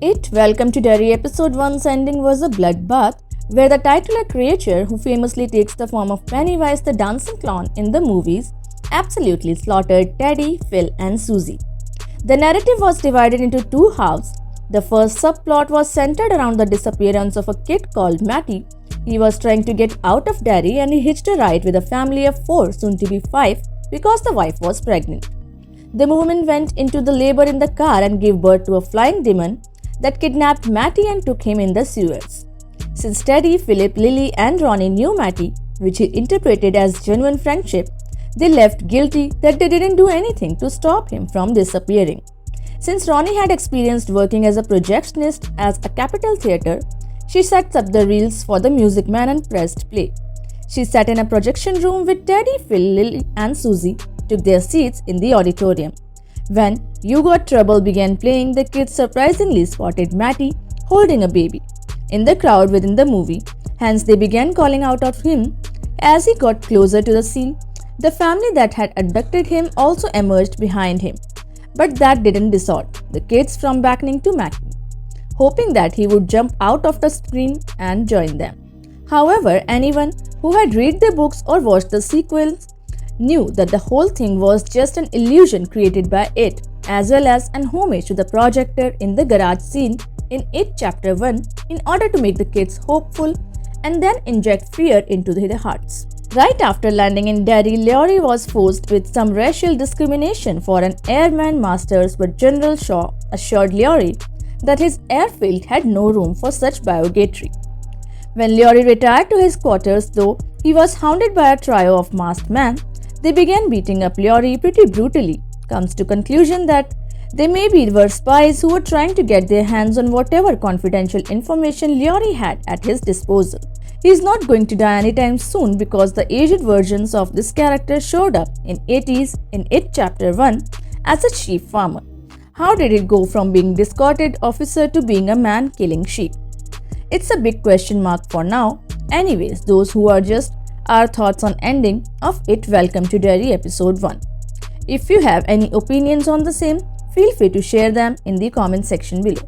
It Welcome to Derry episode 1's ending was a bloodbath where the titular creature, who famously takes the form of Pennywise the Dancing Clown in the movies, absolutely slaughtered Teddy, Phil, and Susie. The narrative was divided into two halves. The first subplot was centered around the disappearance of a kid called Matty. He was trying to get out of Derry and he hitched a ride with a family of 4, soon to be 5, because the wife was pregnant. The movement went into the labor in the car and gave birth to a flying demon that kidnapped Matty and took him in the sewers. Since Teddy, Philip, Lilly, and Ronnie knew Matty, which he interpreted as genuine friendship, they left guilty that they didn't do anything to stop him from disappearing. Since Ronnie had experienced working as a projectionist at a Capitol Theatre, she sets up the reels for the Music Man and pressed play. She sat in a projection room with Teddy, Phil, Lilly, and Susie took their seats in the auditorium. When You Got Trouble began playing, the kids surprisingly spotted Matty holding a baby in the crowd within the movie. Hence, they began calling out of him as he got closer to the scene. The family that had abducted him also emerged behind him, but that didn't dissuade the kids from beckoning to Matty, hoping that he would jump out of the screen and join them. However, anyone who had read the books or watched the sequels knew that the whole thing was just an illusion created by it, as well as an homage to the projector in the garage scene in It Chapter 1 in order to make the kids hopeful and then inject fear into their hearts. Right after landing in Derry, Lilly was forced with some racial discrimination for an airman master's, but General Shaw assured Lilly that his airfield had no room for such bigotry. When Lilly retired to his quarters, though, he was hounded by a trio of masked men. They began beating up Lilly pretty brutally. Comes to conclusion that they maybe were spies who were trying to get their hands on whatever confidential information Lilly had at his disposal. He is not going to die anytime soon because the aged versions of this character showed up in 80s in It Chapter 1 as a sheep farmer. How did it go from being discarded officer to being a man killing sheep? It's a big question mark for now. Anyways, those who are just our thoughts on ending of It Welcome to Derry episode 1. If you have any opinions on the same, feel free to share them in the comment section below.